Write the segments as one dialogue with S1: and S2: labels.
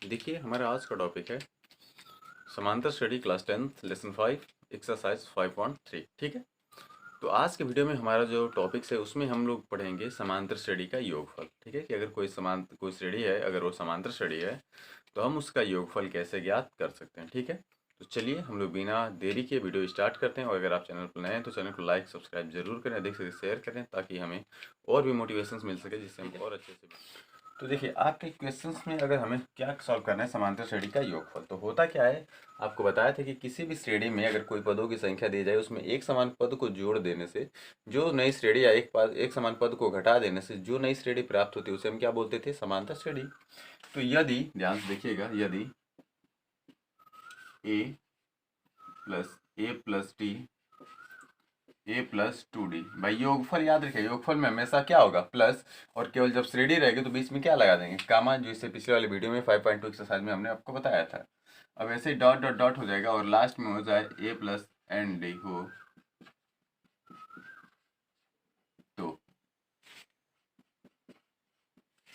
S1: देखिए हमारा आज का टॉपिक है समांतर श्रेणी क्लास 10th लेसन 5 एक्सरसाइज 5.3। ठीक है, तो आज के वीडियो में हमारा जो टॉपिक्स है उसमें हम लोग पढ़ेंगे समांतर श्रेणी का योगफल। ठीक है, कि अगर कोई श्रेणी है, अगर वो समांतर श्रेणी है तो हम उसका योगफल कैसे ज्ञात कर सकते हैं। ठीक है, तो चलिए हम लोग बिना देरी के वीडियो स्टार्ट करते हैं। और अगर आप चैनल पर नए हैं तो चैनल को लाइक सब्सक्राइब जरूर करें, अधिक से अधिक शेयर करें ताकि हमें और भी मोटिवेशन मिल सके, जिससे हम और अच्छे से। तो देखिए आपके क्वेश्चंस में अगर हमें क्या सॉल्व करना है समांतर श्रेणी का योगफल, तो होता क्या है, आपको बताया था कि किसी भी श्रेणी में अगर कोई पदों की संख्या दी जाए, उसमें एक समान पद को जोड़ देने से जो नई श्रेणी या एक समान पद को घटा देने से जो नई श्रेणी प्राप्त होती है उसे हम क्या बोलते थे, समांतर श्रेणी। तो यदि ध्यान से देखिएगा, यदि a+a+d a+2d, भाई योगफल याद रखिए, योगफल में हमेशा क्या होगा, प्लस। और केवल जब श्रेणी रहेगी तो बीच में क्या लगा देंगे, कामा, जो इससे पिछले वाले वीडियो में 5.2 एक्सरसाइज में हमने आपको बताया था। अब ऐसे ही डॉट डॉट डॉट हो जाएगा और लास्ट में हो जाए a+n_d हो तो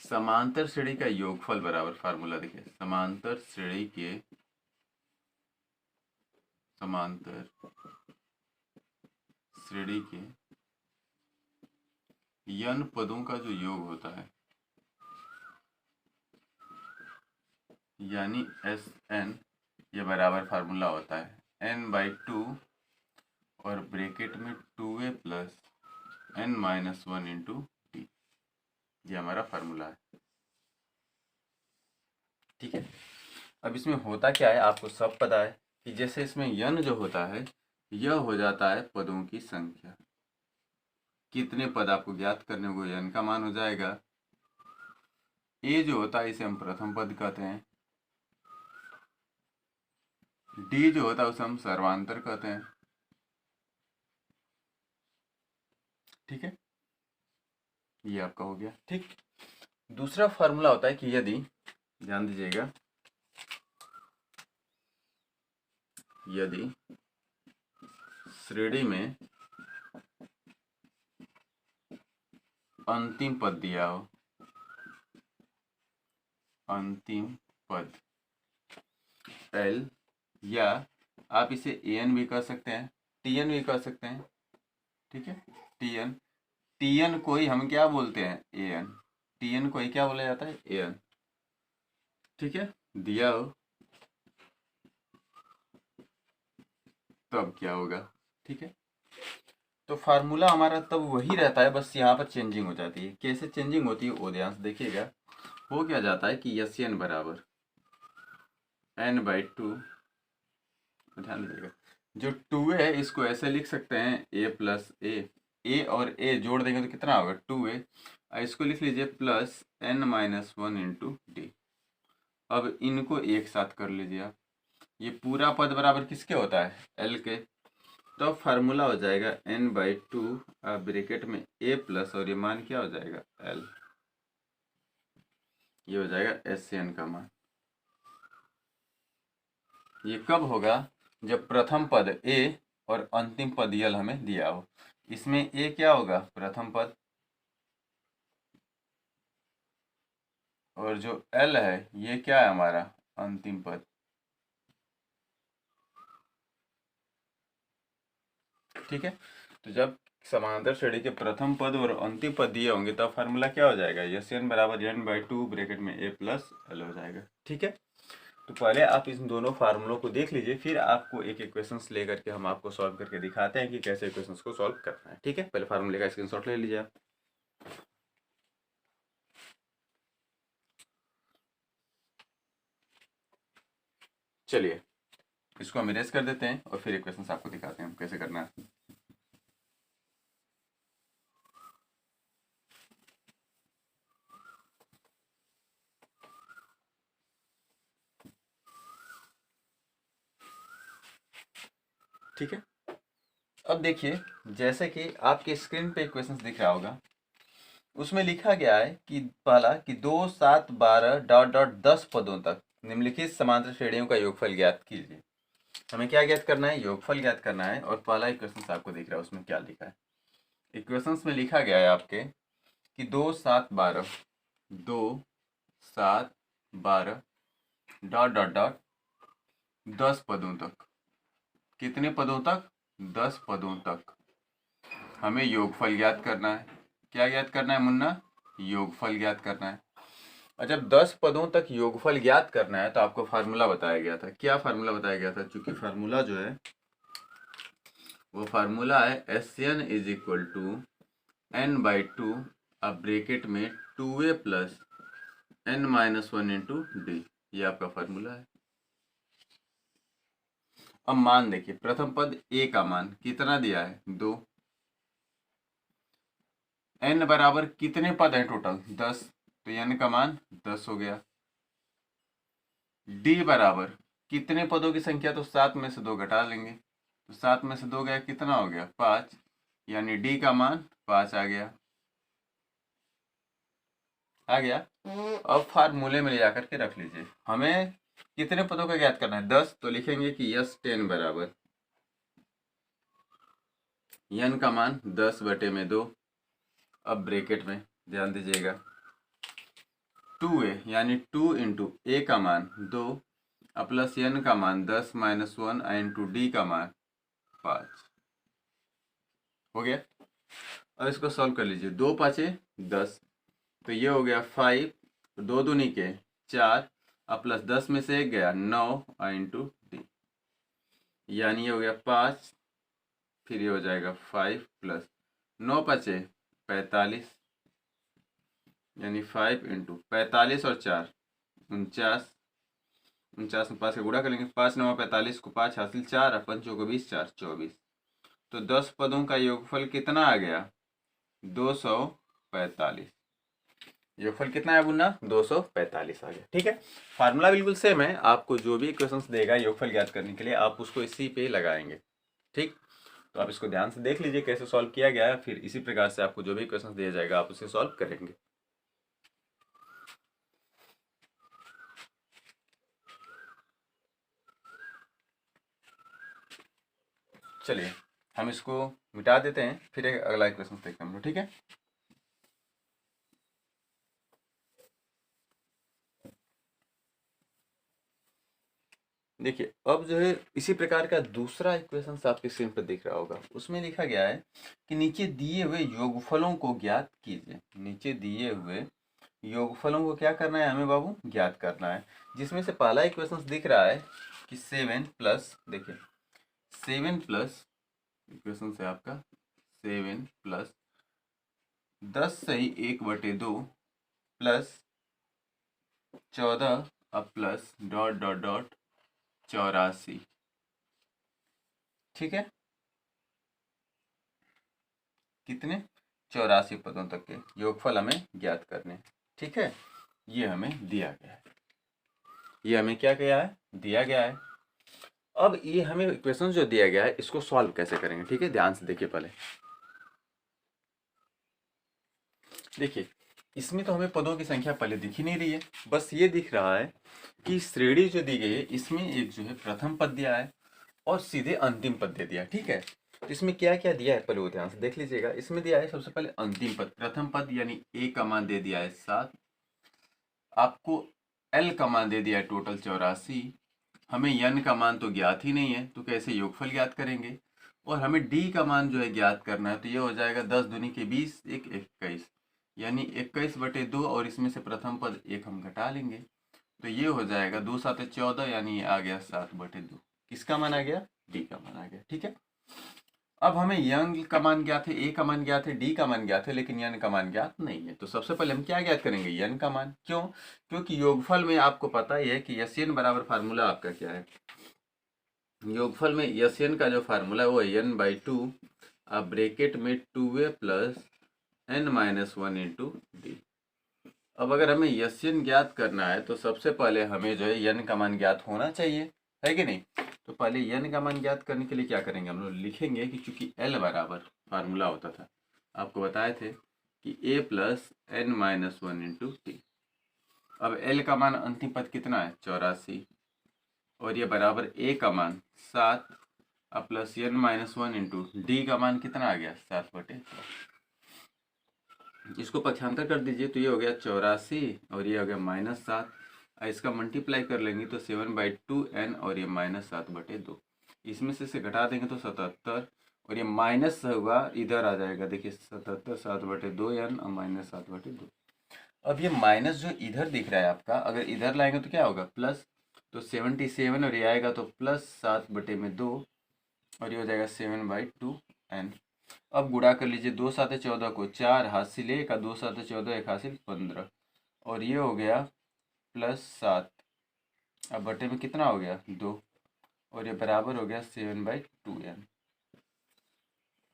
S1: समांतर श्रेणी का योगफल बराबर, फार्मूला देखिए, समांतर श्रेणी के n पदों का जो योग होता है, यानी Sn, ये बराबर फार्मूला होता है n/2 और ब्रैकेट में 2a plus n-1 into D. ये हमारा फार्मूला है। ठीक है, अब इसमें होता क्या है, आपको सब पता है कि जैसे इसमें n जो होता है यह हो जाता है पदों की संख्या। कितने पद आपको ज्ञात करने को, n का मान हो जाएगा। a जो होता है इसे हम प्रथम पद कहते हैं, d जो होता है उसे हम सर्वांतर कहते हैं। ठीक है, ये आपका हो गया। ठीक, दूसरा फार्मूला होता है कि यदि, ध्यान दीजिएगा, यदि श्रेणी में अंतिम पद दिया हो, अंतिम पद l, या आप इसे an भी कह सकते हैं, tn भी कह सकते हैं। ठीक है, tn को ही हम क्या बोलते हैं, an, tn को ही क्या बोला जाता है, an। ठीक है, दिया हो तब क्या होगा। ठीक है, तो फार्मूला हमारा तब वही रहता है, बस यहाँ पर चेंजिंग हो जाती है। कैसे चेंजिंग होती है वो ध्यान से देखिएगा। हो क्या जाता है कि Sn बराबर n/2, ध्यान दीजिएगा, जो 2a है इसको ऐसे लिख सकते हैं a+a और a जोड़ देंगे तो कितना होगा, 2a। इसको लिख लीजिए प्लस n-1 इंटू डी। अब इनको एक साथ कर लीजिए आप, ये पूरा पद बराबर किसके होता है, l के। तो फार्मूला हो जाएगा n/2 ब्रैकेट में a प्लस और ये मान क्या हो जाएगा, l। ये हो जाएगा Sn का मान। ये कब होगा, जब प्रथम पद a और अंतिम पद l हमें दिया हो। इसमें a क्या होगा, प्रथम पद, और जो l है ये क्या है हमारा, अंतिम पद। ठीक है, तो जब समांतर श्रेणी के प्रथम पद और अंतिम पद दिए होंगे तब फार्मूला क्या हो जाएगा, Sn बराबर n/2 ब्रैकेट में a प्लस l हो जाएगा। ठीक है, तो पहले आप इन दोनों फार्मूलों को देख लीजिए, फिर आपको एक एक क्वेश्चंस लेकर के हम आपको सॉल्व करके दिखाते हैं कि कैसे क्वेश्चंस को सॉल्व करना है। ठीक है, पहले फार्मूले का स्क्रीनशॉट ले लीजिए आप। चलिए इसको हम इरेज कर देते हैं और फिर एक क्वेश्चन आपको दिखाते हैं हम कैसे करना है। ठीक है, अब देखिए, जैसे कि आपके स्क्रीन पे क्वेश्चन दिख रहा होगा, उसमें लिखा गया है कि पहला कि 2, 7, 12 डॉट डॉट 10 पदों तक निम्नलिखित समांतर श्रेणियों का योगफल ज्ञात कीजिए। हमें क्या ज्ञात करना है, योगफल ज्ञात करना है। और पहला इक्वेशन आपको दिख रहा है, उसमें क्या लिखा है, इक्वेशंस में लिखा गया है आपके कि 2, 7, 12, 2, 7, 12 डॉट डॉट डॉट 10 पदों तक। कितने पदों तक? 10 पदों तक हमें योगफल ज्ञात करना है। क्या ज्ञात करना है मुन्ना? योगफल ज्ञात करना है। और जब 10 पदों तक योगफल ज्ञात करना है तो आपको फार्मूला बताया गया था। क्या फार्मूला बताया गया था? चूंकि फार्मूला जो है वो फार्मूला है SN is equal to n/2, अब ब्रेकेट में 2a plus n-1 into D. ये आपका फार्मूला है। अब मान देखिए, प्रथम पद a का मान कितना दिया है? 2। n बराबर कितने पद है टोटल? 10, तो n का मान 10 हो गया। d बराबर कितने पदों की संख्या? तो 7 में से 2 घटा लेंगे, तो 7 में से 2 गया, कितना हो गया? 5, यानी d का मान 5 आ गया। आ गया। अब फार्मूले में ले जाकर के रख लीजिए। हमें कितने पदों का ज्ञात करना है? 10, तो लिखेंगे कि यस 10 बराबर n का मान 10/2। अब ब्रेकेट में ध्यान दीजिएगा 2a यानी 2 इंटू ए का मान 2 अब प्लस n का मान 10-1 इंटू डी का मान 5 हो गया। अब इसको सॉल्व कर लीजिए। 2 5 10, तो ये हो गया 5, 2 दूनी के 4, अब प्लस 10 में से 1 गया 9 इंटू डी, यानी ये हो गया 5, फिर ये हो जाएगा 5 प्लस 9 5 45, यानी 5 इंटू 45 और 4 49, 49 में 5 का गुणा करेंगे, 5 9 45 को 5 हासिल 4 और 5 को 20 4 24, तो 10 पदों का योगफल कितना आ गया? 245। योगफल कितना है बुन्ना? 245 आ गया। ठीक है, फार्मूला बिल्कुल सेम है। आपको जो भी क्वेश्चंस देगा योगफल ज्ञात करने के लिए आप उसको इसी पे लगाएंगे। ठीक, तो आप इसको ध्यान से देख लीजिए कैसे सॉल्व किया गया है, फिर इसी प्रकार से आपको जो भी क्वेश्चंस दिया जाएगा आप उसे सॉल्व करेंगे। चलिए हम इसको मिटा देते हैं, फिर एक अगला क्वेश्चन देखते हैं हम लोग। ठीक है, देखिए अब जो है इसी प्रकार का दूसरा इक्वेशन आपके स्क्रीन पर दिख रहा होगा। उसमें लिखा गया है कि नीचे दिए हुए योगफलों को ज्ञात कीजिए। नीचे दिए हुए योगफलों को क्या करना है हमें बाबू? ज्ञात करना है। जिसमें से पहला इक्वेशन दिख रहा है कि 7 प्लस, देखिए 7 प्लस इक्वेशन से आपका 7 प्लस 10 सही 1/2 प्लस 14 अब प्लस डॉट डॉट डॉट 84। ठीक है, कितने? 84 पदों तक के योगफल हमें ज्ञात करने। ठीक है, ये हमें दिया गया है। ये हमें क्या किया है? दिया गया है। अब ये हमें इक्वेशन जो दिया गया है इसको सॉल्व कैसे करेंगे? ठीक है, ध्यान से देखिए। पहले देखिए इसमें तो हमें पदों की संख्या पहले दिख ही नहीं रही है, बस ये दिख रहा है कि श्रेणी जो दी गई है इसमें एक जो है प्रथम पद दिया है और सीधे अंतिम पद दे दिया। ठीक है, तो इसमें क्या क्या दिया है पहले वो ध्यान से देख लीजिएगा। इसमें दिया है सबसे पहले अंतिम पद, प्रथम पद यानी ए का मान दे दिया है 7, आपको एल का मान दे दिया है टोटल 84, हमें यन का मान तो ज्ञात ही नहीं है तो कैसे योगफल ज्ञात करेंगे, और हमें डी का मान जो है ज्ञात करना है, तो ये हो जाएगा 10 दूनी के 20 एक 21, यानी 21/2 और इसमें से प्रथम पद एक हम घटा लेंगे, तो ये हो जाएगा 2 7 14, यानी ये आ गया 7/2। किसका मान आ गया? डी का मान आ गया। ठीक है, अब हमें यंग का मान ज्ञात है, ए का मान ज्ञात है, डी का मान ज्ञात है, लेकिन यन का मान ज्ञात नहीं है। तो सबसे पहले हम क्या ज्ञात करेंगे? यन का मान। क्यों? क्योंकि योगफल में आपको पता ही है कि यन बराबर फार्मूला आपका क्या है? योगफल में यन का जो फार्मूला है वो है n/2, अब ब्रेकेट में 2a plus n-1 into D. अब अगर हमें यन ज्ञात करना है तो सबसे पहले हमें जो है यन का मान ज्ञात होना चाहिए, है कि नहीं? तो पहले यन का मान ज्ञात करने के लिए क्या करेंगे हम लोग? लिखेंगे कि चूंकि एल बराबर फार्मूला होता था, आपको बताए थे कि ए प्लस n-1 इंटू टी। अब एल का मान अंतिम पद कितना है? 84, और ये बराबर ए का मान 7, अब प्लस n-1 इंटू डी का मान कितना आ गया? 7/2। इसको पक्षांतर कर दीजिए तो ये हो गया 84 और ये हो गया -7, इसका मल्टीप्लाई कर लेंगे तो 7/2n और ये -7/2। इसमें से घटा देंगे तो 77 और ये माइनस होगा इधर आ जाएगा। देखिए 77 7/2n और -7/2। अब ये माइनस जो इधर दिख रहा है आपका, अगर इधर लाएंगे तो क्या होगा प्लस, तो 77 और ये आएगा तो +7/2 और ये हो जाएगा 7/2n। अब गुणा कर लीजिए, 2 7 14 को 4 हासिल 1 का 2 7 14 1 हासिल 15 और ये हो गया +7। अब बटे में कितना हो गया 2 और ये बराबर हो गया 7/2n।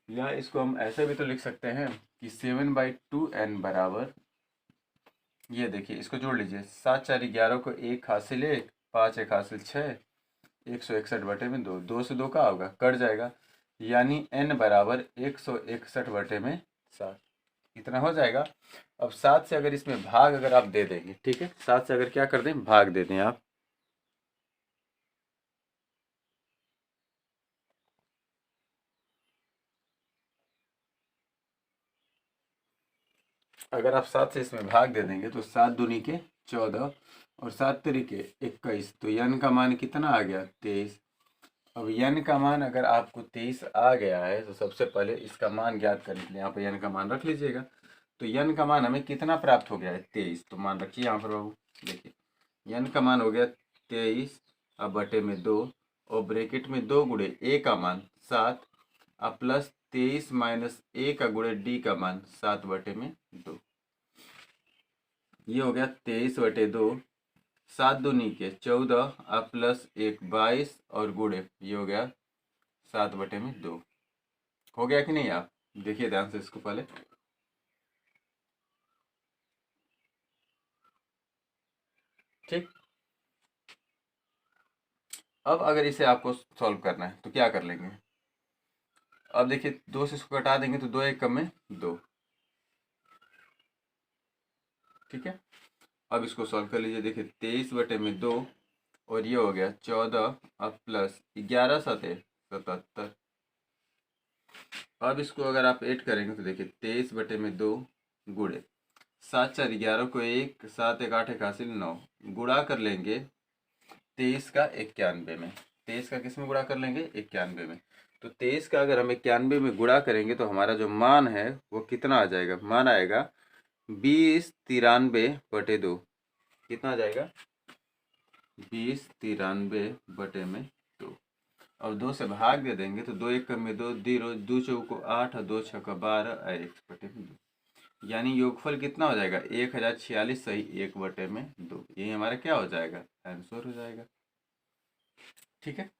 S1: या इसको हम ऐसे भी तो लिख सकते हैं कि 7/2n बराबर, ये देखिए इसको जोड़ लीजिए, 7 4 11 को 1 हासिल 1 5 1 हासिल 6 161/2। 2 से 2 का होगा कट जाएगा, यानी n बराबर 161/7 इतना हो जाएगा। अब 7 से अगर इसमें भाग अगर आप दे देंगे, ठीक है, 7 से अगर क्या कर दें भाग दे दें आप, अगर आप 7 से इसमें भाग दे देंगे तो 7 दूनी के 14 और 7 तरीके 21, तो n का मान कितना आ गया 23। अब n का मान अगर आपको 23 आ गया है तो सबसे पहले इसका मान ज्ञात करने के लिए यहाँ पे n का मान रख लीजिएगा। तो n का मान हमें कितना प्राप्त हो गया है 23, तो मान रखिए यहाँ पर बाबू। देखिए n का मान हो गया 23 अब बटे में 2 और ब्रैकेट में 2 गुणे a का मान 7 अब प्लस 23 माइनस a का गुणे d का मान 7/2। ये हो गया 23/2, 7 दूनी के 14 अब प्लस 1 22 और गुणे ये हो गया 7/2। हो गया कि नहीं, आप देखिए ध्यान से इसको पहले। ठीक, अब अगर इसे आपको सॉल्व करना है तो क्या कर लेंगे, अब देखिए 2 से इसको घटा देंगे तो 2 1 कम में 2। ठीक है, अब इसको सॉल्व कर लीजिए। देखिए 23/2 और ये हो गया 14 अब प्लस 11 7 77। अब इसको अगर आप ऐड करेंगे तो देखिए 23/2 गुणे 7 4 11 को 1 7 1 8 1 हासिल 9 गुणा कर लेंगे 23 का 91 में। 23 का किस में गुणा कर लेंगे 91 में। तो 23 का अगर हम 91 में गुणा करेंगे तो हमारा जो मान है वो कितना आ जाएगा, मान आएगा 2093/2। कितना आ जाएगा 2093/2। और 2 से भाग दे देंगे तो 2 1 में 2 0 2 चौको 8 और 2 छक्का 12 और 1/2, यानी योगफल कितना हो जाएगा 1046 सही 1/2। ये हमारा क्या हो जाएगा आंसर हो जाएगा। ठीक है,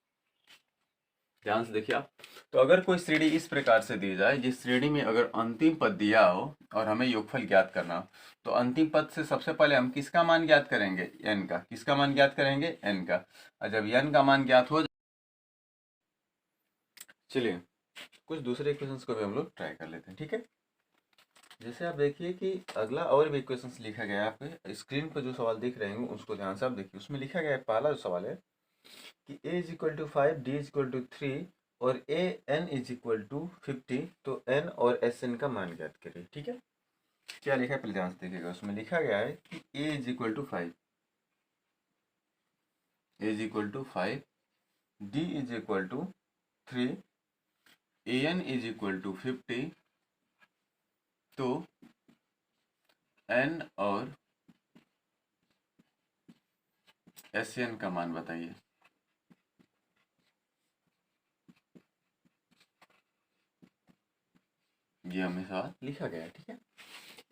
S1: ध्यान से देखिए आप। तो अगर कोई श्रेणी इस प्रकार से दी जाए, जिस श्रेणी में अगर अंतिम पद दिया हो और हमें योगफल ज्ञात करना हो, तो अंतिम पद से सबसे पहले हम किसका मान ज्ञात करेंगे n का। किसका मान ज्ञात करेंगे n का। और जब n का मान ज्ञात हो जाए, चलिए कुछ दूसरे इक्वेशंस को भी हम लोग ट्राई कर लेते हैं। ठीक है, जैसे आप देखिए कि अगला और भी इक्वेशंस लिखा गया है, आपके स्क्रीन पर जो सवाल दिख रहे हैं उसको ध्यान से आप देखिए। उसमें लिखा गया है, पहला जो सवाल है कि a = 5 d = 3 और a n = 50, तो n और s n का मान ज्ञात करिए। ठीक है, क्या लिखा है पहले ध्यान से देखिएगा। उसमें लिखा गया है कि a = 5 d = 3 a n = 50, तो n और s n का मान बताइए। ये हमेशा लिखा गया है। ठीक है,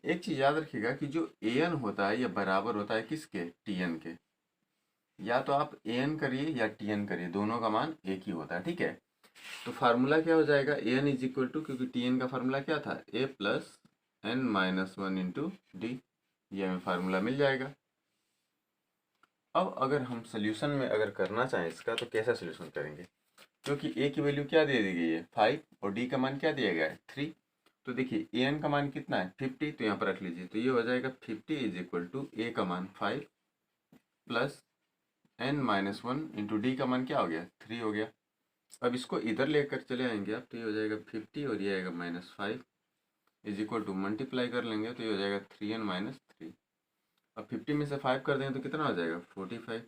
S1: एक चीज याद रखिएगा कि जो an होता है यह बराबर होता है किसके tn के। या तो आप an करिए या tn करिए, दोनों का मान एक ही होता है। ठीक है, तो फार्मूला क्या हो जाएगा an = क्योंकि tn का फार्मूला क्या था a + n - 1 × d, ये हमें फार्मूला मिल जाएगा। अब अगर हम सोल्यूशन में अगर करना चाहें इसका तो कैसा सोल्यूशन करेंगे, क्योंकि a की वैल्यू क्या दे दी गई है 5 और d का मान क्या दिया गया है 3। तो देखिए an का मान कितना है 50, तो यहाँ पर रख लीजिए। तो ये हो जाएगा 50 = a का मान 5 प्लस n - 1 × d का मान क्या हो गया 3 हो गया। अब इसको इधर लेकर चले आएंगे आप, तो ये हो जाएगा 50 और ये आएगा -5 = मल्टीप्लाई कर लेंगे तो ये हो जाएगा 3n - 3। अब 50 में से 5 कर देंगे तो कितना हो जाएगा 45,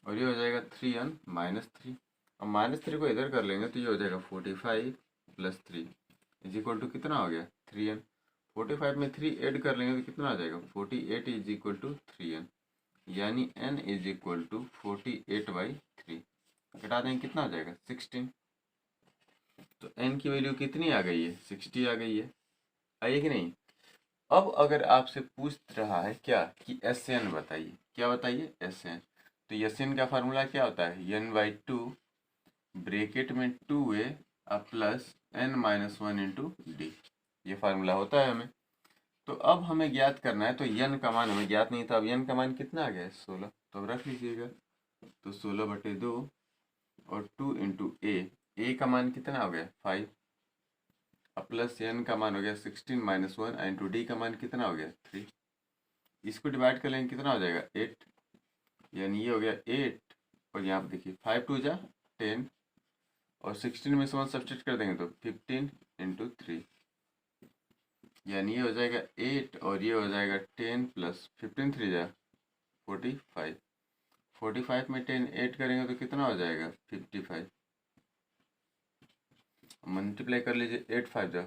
S1: और ये हो जाएगा 3n माइनस 3। अब माइनस 3 को इधर कर लेंगे तो ये हो जाएगा 45 प्लस 3 इज इक्वल टू कितना हो गया 3n। 45 में 3 ऐड कर लेंगे तो कितना आ जाएगा 48 इज इक्वल टू 3n, यानी n इज इक्वल टू 48/3। घटा देंगे कितना आ जाएगा 16। तो n की वैल्यू कितनी आ गई है 60 आ गई है, आई है कि नहीं। अब अगर आपसे पूछ रहा है क्या कि SN बताइए, क्या बताइए SN, तो SN का फार्मूला क्या होता है n/2 ब्रेकेट में 2a plus n-1 into D, ये फार्मूला होता है हमें। तो अब हमें ज्ञात करना है, तो n का मान हमें ज्ञात नहीं था, अब n का मान कितना आ गया है 16, तो अब रख लीजिएगा। तो 16/2 और 2 इंटू ए का मान कितना हो गया 5, अब प्लस n का मान हो गया 16 माइनस 1 इंटू डी का मान कितना हो गया 3। इसको डिवाइड कर लेंगे कितना हो जाएगा 8, यानी ये हो गया 8, और यहाँ पे देखिए 5 2 जा 10, और 16 में से 1 सब्सट्रैक्ट कर देंगे तो 15 इंटू 3, यानी ये हो जाएगा 8 और ये हो जाएगा 10 प्लस 15 3 जा 45। 45 में 10 8 करेंगे तो कितना हो जाएगा 55, मल्टीप्लाई कर लीजिए 8 5 जा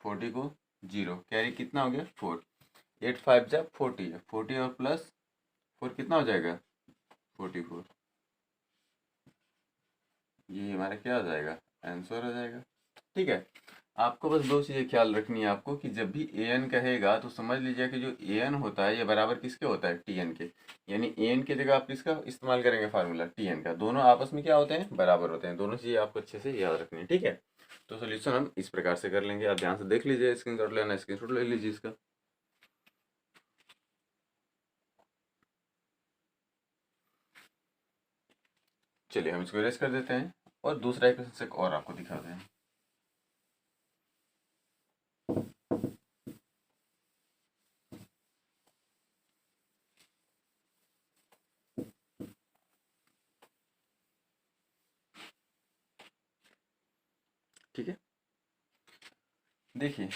S1: 40 को 0 कैरी कितना हो गया 4, 8 5 जा 40 है, 40 और प्लस 4 कितना हो जाएगा 44, ये हमारा क्या हो जाएगा आंसर हो जाएगा। ठीक है, आपको बस दो चीज़ें ख्याल रखनी है आपको कि जब भी an कहेगा तो समझ लीजिए कि जो an होता है ये बराबर किसके होता है tn के, यानी an की जगह आप किसका इस्तेमाल करेंगे फार्मूला tn का, दोनों आपस में क्या होते हैं बराबर होते हैं। दोनों चीज़ें आपको अच्छे से याद रखनी है। ठीक है, तो सोल्यूशन हम इस प्रकार से कर लेंगे, आप ध्यान से देख लीजिए, स्क्रीनशॉट लेना स्क्रीनशॉट ले लीजिए इसका। चलिए हम इसको इरेज कर देते हैं और दूसरा इक्वेशन से और आपको दिखाते हैं। ठीक है, देखिए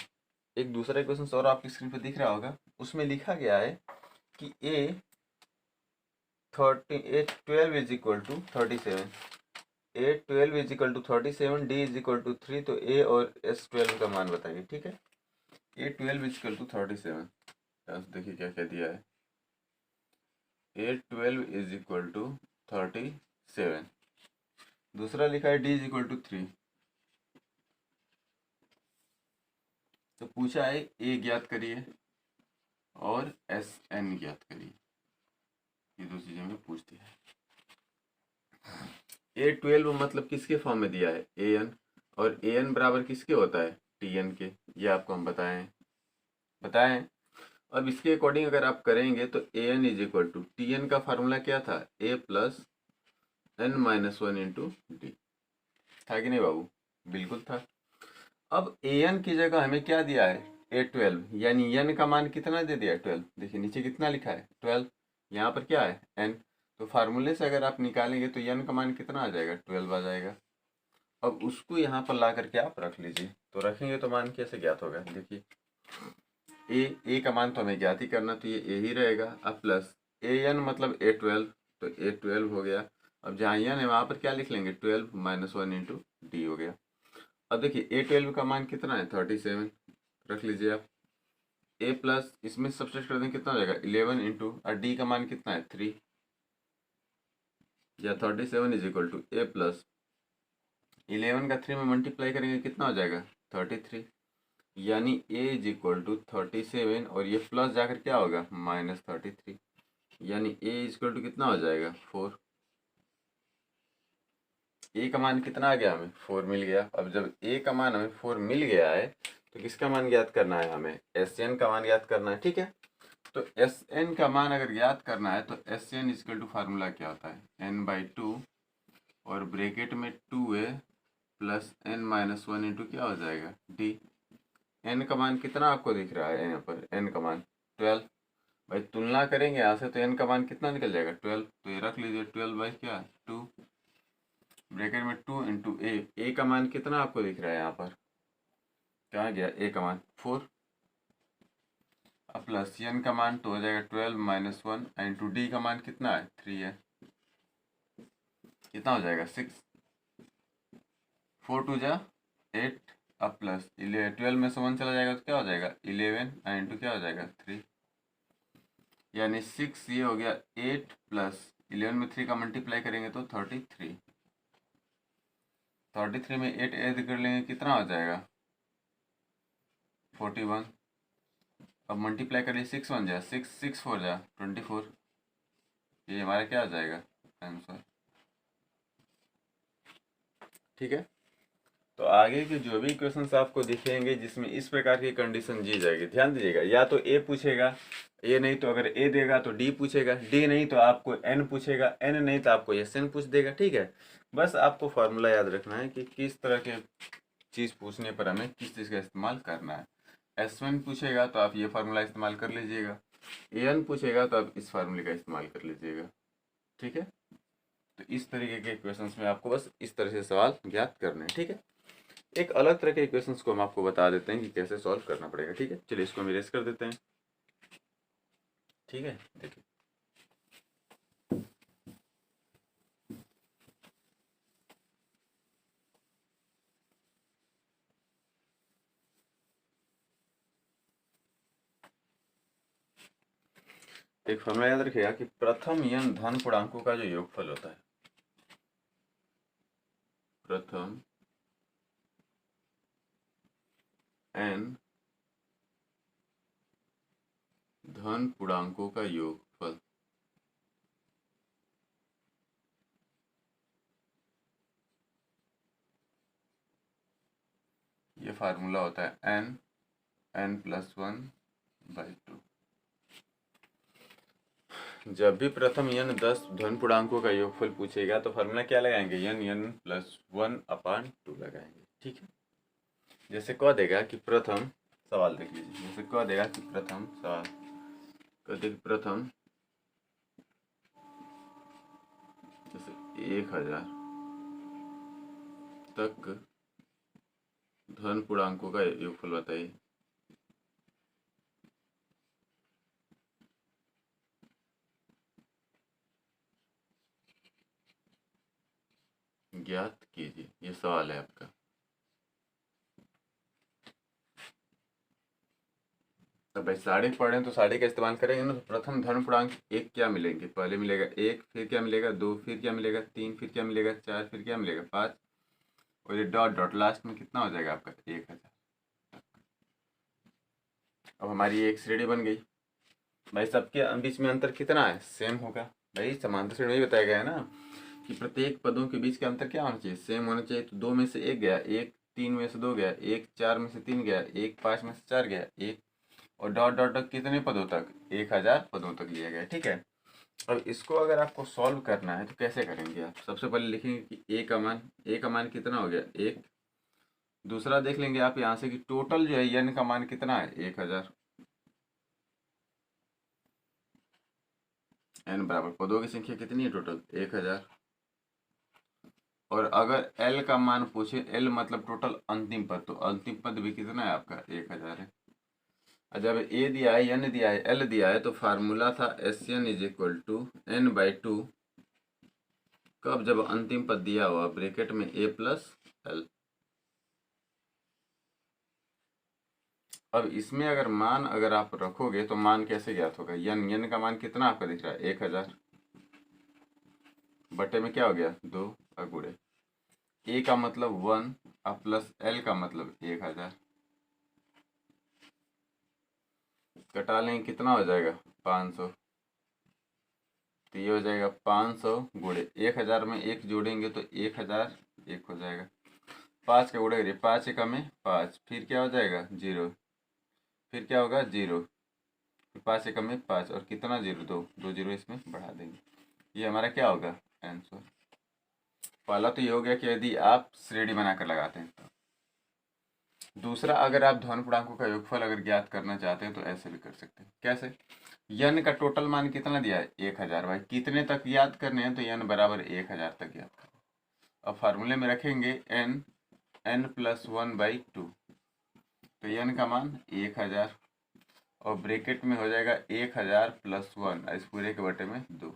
S1: एक दूसरा इक्वेशन और आपकी स्क्रीन पर दिख रहा होगा, उसमें लिखा गया है कि a 12 is equal to 37, a 12 is equal to 37, d is equal to 3, तो a और s12 का मान बताइए। ठीक है, a 12 इज इक्वल टू 37, देखिए क्या क्या दिया है, a 12 इज इक्वल टू 37, दूसरा लिखा है d इज इक्वल टू 3, तो पूछा है a ज्ञात करिए और SN ज्ञात करिए, ये दो चीजें हमें पूछ दिया है। A12 मतलब किसके फॉर्म में दिया है AN, और AN बराबर किसके होता है TN के, ये आपको हम बताएं। अब इसके अकॉर्डिंग अगर आप करेंगे तो AN is equal to TN का फार्मूला क्या था A plus n-1 into D, था कि नहीं बाबू, बिल्कुल था। अब AN की जगह हमें क्या दिया है A12, यानी n का मान कितना दे दिया 12, देखिए नीचे कितना लिखा है 12, यहाँ पर क्या है n, तो फार्मूले से अगर आप निकालेंगे तो n का मान कितना आ जाएगा 12 आ जाएगा। अब उसको यहाँ पर ला करके आप रख लीजिए, तो रखेंगे तो मान कैसे ज्ञात होगा, देखिए ए का मान तो हमें ज्ञात ही करना, तो ये ए ही रहेगा, अब प्लस AN मतलब A12, तो A12 हो गया। अब जहाँ n है वहाँ पर क्या लिख लेंगे 12 माइनस 1 इंटू डी हो गया। अब देखिए A12 का मान कितना है 37, रख लीजिए आप, ए प्लस इसमें सब्सट्रैक्ट कर देंगे कितना हो जाएगा 11 इंटू, और डी का मान कितना है 3, या 37 is equal to a plus 11 का 3 में मल्टीप्लाई करेंगे कितना हो जाएगा 33, यानी ए इज इक्वल टू 37, और ये प्लस जाकर क्या होगा -33, यानी ए इज इक्वल टू कितना हो जाएगा 4। ए का मान कितना आ गया हमें 4 मिल गया। अब जब ए का मान हमें 4 मिल गया है तो किसका मान ज्ञात करना है हमें SN का मान ज्ञात करना है। ठीक है, तो SN का मान अगर ज्ञात करना है तो SN इक्वल टू फार्मूला क्या होता है n/2 और ब्रैकेट में 2a प्लस n-1 इंटू क्या हो जाएगा d। n का मान कितना आपको दिख रहा है यहाँ पर, n का मान 12, भाई तुलना करेंगे यहाँ से तो n का मान कितना निकल जाएगा 12, तो ये रख लीजिए 12 बाई क्या 2, ब्रैकेट में 2 इंटू ए का मान कितना आपको दिख रहा है यहाँ पर, कहाँ गया ए का मान 4। प्लस n का मान तो हो जाएगा 12 माइनस 1 इंटू डी का मान कितना है 3 है, कितना हो जाएगा 6, 4 2 जा 8 अब प्लस 12 में से 1 चला जाएगा तो क्या हो जाएगा 11 इंटू क्या हो जाएगा 3, यानी 6 ये हो गया 8 प्लस 11 में 3 का मल्टीप्लाई करेंगे तो 33, 33 में 8 ऐड कर लेंगे कितना हो जाएगा 41, अब मल्टीप्लाई करिए 6 1 जा 6 6 4 जा 24, ये हमारा क्या हो जाएगा आंसर। ठीक है, तो आगे के जो भी क्वेश्चंस आपको दिखेंगे जिसमें इस प्रकार की कंडीशन दी जाएगी, ध्यान दीजिएगा, या तो ए पूछेगा, ए नहीं तो अगर ए देगा तो डी पूछेगा, डी नहीं तो आपको एन पूछेगा, एन नहीं तो आपको एस एन पूछ देगा। ठीक है, बस आपको फॉर्मूला याद रखना है कि किस तरह के चीज़ पूछने पर हमें किस चीज़ का इस्तेमाल करना है। S1 पूछेगा तो आप ये फार्मूला इस्तेमाल कर लीजिएगा, AN पूछेगा तो आप इस फार्मूले का इस्तेमाल कर लीजिएगा। ठीक है, तो इस तरीके के क्वेश्चंस में आपको बस इस तरह से सवाल ज्ञात करने हैं। ठीक है, एक अलग तरह के क्वेश्चंस को हम आपको बता देते हैं कि कैसे सॉल्व करना पड़ेगा। ठीक है, चलिए इसको हम इरेज कर देते हैं। ठीक है, देखिए एक फॉर्मूला याद रखिएगा कि प्रथम n धन पूर्णांकों का जो योगफल होता है, प्रथम n धन पूर्णांकों का योगफल, ये फार्मूला होता है n प्लस 1/2। जब भी प्रथम n 10 धन पूर्णांकों का योगफल पूछेगा तो फार्मूला क्या लगाएंगे, n प्लस 1/2 लगाएंगे। ठीक है, जैसे कह देगा कि प्रथम, सवाल देख लीजिए, जैसे कह देगा कि प्रथम, सवाल कह देगा प्रथम जैसे 1000 तक धन पूर्णांकों का योगफल बताइए। ज्ञात कीजिए, ये सवाल है आपका। तो भाई साढ़े पढ़े तो साढ़े का इस्तेमाल करेंगे ना, तो प्रथम धन पूर्णांक एक क्या मिलेंगे, पहले मिलेगा 1, फिर क्या मिलेगा 2, फिर क्या मिलेगा 3, फिर क्या मिलेगा 4, फिर क्या मिलेगा 5, और ये डॉट डॉट लास्ट में कितना हो जाएगा आपका 1000। अब हमारी एक श्रेणी बन गई। भाई सबके बीच में अंतर कितना है, सेम होगा। भाई समांतर श्रेणी में बताया गया है ना कि प्रत्येक पदों के बीच का अंतर क्या होना चाहिए, सेम होना चाहिए। तो 2 में से 1 गया, 1 3 में से 2 गया, 1 4 में से 3 गया, 1 5 में से 4 गया, 1 और डॉट डॉट डॉट कितने पदों तक, 1000 पदों तक लिया गया। ठीक है, अब इसको अगर आपको सॉल्व करना है तो कैसे करेंगे आप, सबसे पहले लिखेंगे कि ए का मान कितना हो गया 1। दूसरा देख लेंगे आप यहाँ से कि टोटल जो है n का मान कितना है 1000, n बराबर पदों की संख्या कितनी है टोटल 1000। और अगर l का मान पूछे, l मतलब टोटल अंतिम पद, तो अंतिम पद भी कितना है आपका 1000 है। जब a दिया है, n दिया है, l दिया है, तो फार्मूला था Sn is equal to n/2, कब जब अंतिम पद दिया हुआ ब्रैकेट में a प्लस l। अब इसमें अगर मान अगर आप रखोगे तो मान कैसे ज्ञात होगा, n का मान कितना आपका दिख रहा है 1000, बटे में क्या हो गया 2 और गुणे a का मतलब 1 और प्लस l का मतलब 1000, कटा लेंगे कितना हो जाएगा 500। तो ये हो जाएगा 500 गुणे 1000 में 1 जोड़ेंगे तो 1000 1 हो जाएगा, 5 का गुणे करिए, 5 एकम में 5, फिर क्या हो जाएगा 0, फिर क्या होगा 0, 5 एकम में 5 और कितना 0 2 0 इसमें बढ़ा देंगे, ये हमारा क्या होगा आंसर। पहला तो ये हो गया कि यदि आप श्रेणी बनाकर लगाते हैं तो। दूसरा, अगर आप धन पूर्णांकों का योगफल अगर ज्ञात करना चाहते हैं तो ऐसे भी कर सकते हैं। कैसे, n का टोटल मान कितना दिया है 1000, भाई कितने तक याद करने हैं तो n बराबर 1000 तक याद करें। अब फार्मूले में रखेंगे n प्लस 1/2, तो n का मान 1000 और ब्रैकेट में हो जाएगा 1000 प्लस 1 इस पूरे के बटे में 2,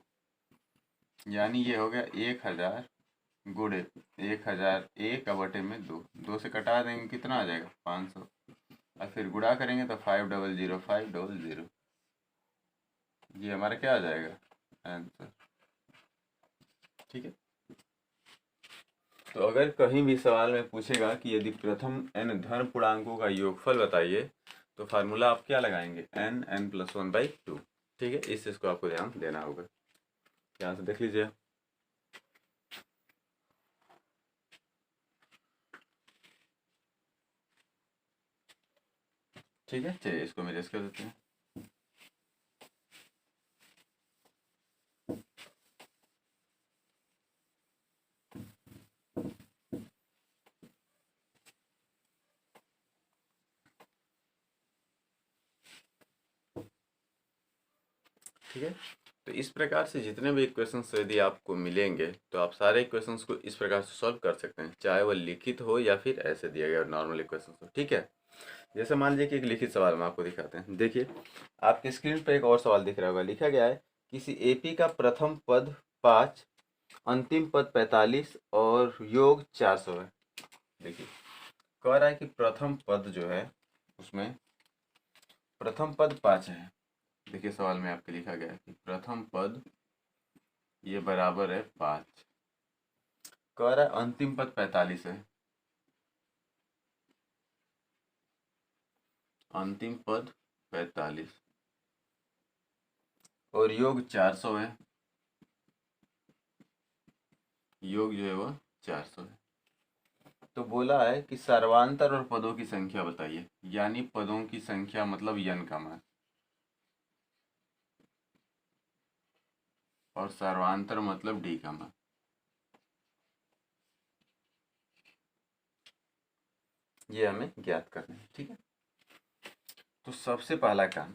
S1: यानी ये हो गया 1000 गुणे 1000 1 का बटे में 2, 2 से कटा देंगे कितना आ जाएगा 500, और फिर गुणा करेंगे तो 500 500, ये हमारा क्या आ जाएगा आंसर। ठीक है, तो अगर कहीं भी सवाल में पूछेगा कि यदि प्रथम n धन पूर्णांकों का योगफल बताइए तो फार्मूला आप क्या लगाएंगे n+1/2। ठीक है, इस चीज़ को आपको ध्यान देना होगा। यहाँ से देख लीजिए। ठीक है, चलिए इसको मेरे कर देते हैं। ठीक है, तो इस प्रकार से जितने भी इक्वेशंस यदि आपको मिलेंगे तो आप सारे इक्वेशंस को इस प्रकार से सॉल्व कर सकते हैं, चाहे वह लिखित हो या फिर ऐसे दिया गया नॉर्मल इक्वेशंस हो। ठीक है, जैसे मान लीजिए कि एक लिखित सवाल हम आपको दिखाते हैं। देखिए आपके स्क्रीन पर एक और सवाल दिख रहा होगा, लिखा गया है किसी एपी का प्रथम पद 5, अंतिम पद 45 और योग 400 है। देखिए कह रहा है कि प्रथम पद जो है उसमें प्रथम पद 5 है। देखिए सवाल में आपके लिखा गया है कि प्रथम पद ये बराबर है 5, कह रहा है अंतिम पद 45 है, अंतिम पद 45 और योग 400 है, योग जो है वह 400 है। तो बोला है कि सर्वांतर और पदों की संख्या बताइए, यानी पदों की संख्या मतलब n का मान, और सर्वांतर मतलब d का मान। ये हमें ज्ञात करना है। ठीक है, तो सबसे पहला काम,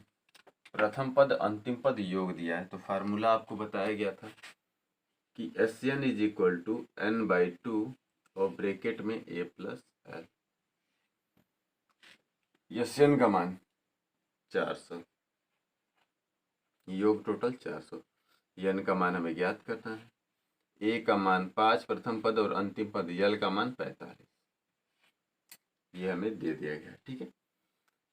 S1: प्रथम पद अंतिम पद योग दिया है तो फार्मूला आपको बताया गया था कि Sn is equal to n/2 और ब्रैकेट में a+l। Sn का मान 400, योग टोटल 400, n का मान हमें ज्ञात करना है, a का मान 5 प्रथम पद और अंतिम पद l का मान 45, ये हमें दे दिया गया। ठीक है,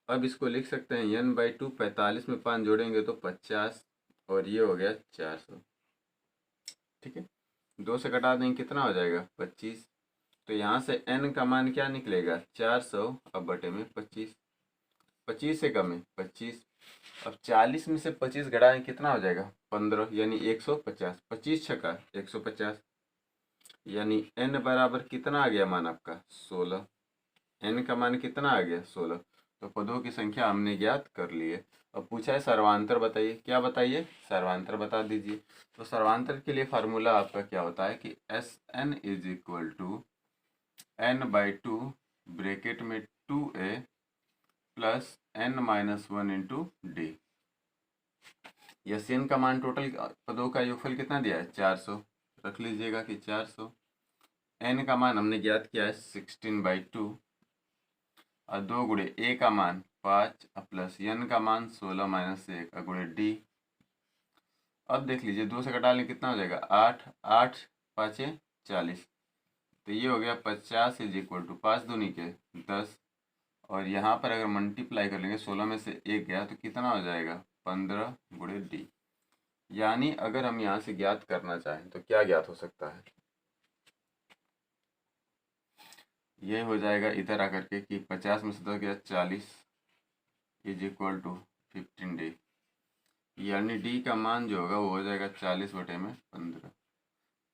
S1: अब इसको लिख सकते हैं n/2, 45 में 5 जोड़ेंगे तो 50 और ये हो गया 400। ठीक है, 2 से घटा देंगे कितना हो जाएगा 25, तो यहाँ से n का मान क्या निकलेगा 400 अब बटे में 25, 25 से कम है 25, अब 40 में से 25 घटाएं कितना हो जाएगा 15, यानी 150, 25 छक्का 150, यानी n बराबर कितना आ गया मान आपका 16, n का मान कितना आ गया 16। तो पदों की संख्या हमने ज्ञात कर ली है। अब पूछा है सर्वांतर बताइए, क्या बताइए सर्वांतर बता दीजिए। तो सर्वांतर के लिए फार्मूला आपका क्या होता है कि Sn is equal to n/2 bracket में 2a plus n-1 into D. Sn का मान टोटल पदों का योगफल कितना दिया है 400, रख लीजिएगा कि 400, n का मान हमने ज्ञात किया है 16/2 और 2 गुणे a का मान 5 प्लस n का मान 16 माइनस 1 गुणे d। अब देख लीजिए 2 से घटा लें कितना हो जाएगा 8, 8 5 40, तो ये हो गया 50 इज इक्वल टू 5 दूनी के 10, और यहाँ पर अगर मल्टीप्लाई कर लेंगे 16 में से 1 गया तो कितना हो जाएगा 15 गुणे d। यानी अगर हम यहाँ से ज्ञात करना चाहें तो क्या ज्ञात हो सकता है, ये हो जाएगा इधर आकर के कि 50 में से 10 गया 40 इज इक्वल टू 15d, यानी d का मान जो होगा वो हो जाएगा 40 बटे में 15,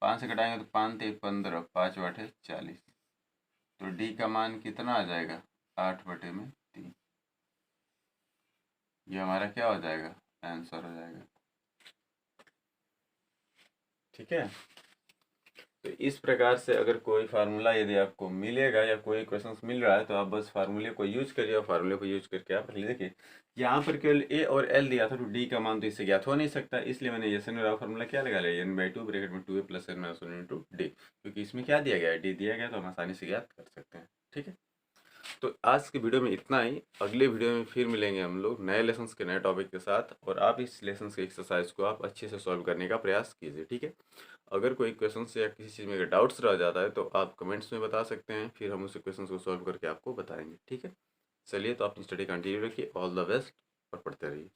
S1: 5 से घटाएंगे तो 5 × 15 5 बटे 40, तो d का मान कितना आ जाएगा 8 बटे में 3। ये हमारा क्या हो जाएगा आंसर हो जाएगा। ठीक है, तो इस प्रकार से अगर कोई फार्मूला यदि आपको मिलेगा या कोई क्वेश्चंस मिल रहा है तो आप बस फार्मूले को यूज करिए, और फार्मूले को यूज करके आप देखिए यहाँ पर केवल a और l दिया था तो d का मान तो इससे ज्ञात हो नहीं सकता, इसलिए मैंने Sn वाला फार्मूला क्या लगा लिया n/2 ब्रैकेट में 2a plus n-1 into d, क्योंकि इसमें क्या दिया गया है d दिया गया तो हम आसानी से ज्ञात कर सकते हैं। ठीक है, तो आज की वीडियो में इतना ही। अगले वीडियो में फिर मिलेंगे हम लोग नए लेसन्स के नए टॉपिक के साथ, और आप इस लेसन्स के एक्सरसाइज को आप अच्छे से सॉल्व करने का प्रयास कीजिए, ठीक है। अगर कोई क्वेश्चन से या किसी चीज़ में अगर डाउट्स रह जाता है तो आप कमेंट्स में बता सकते हैं, फिर हम उस क्वेश्चन को सॉल्व करके आपको बताएंगे, ठीक है। चलिए, तो अपनी स्टडी कंटिन्यू रखिए। ऑल द बेस्ट और पढ़ते रहिए।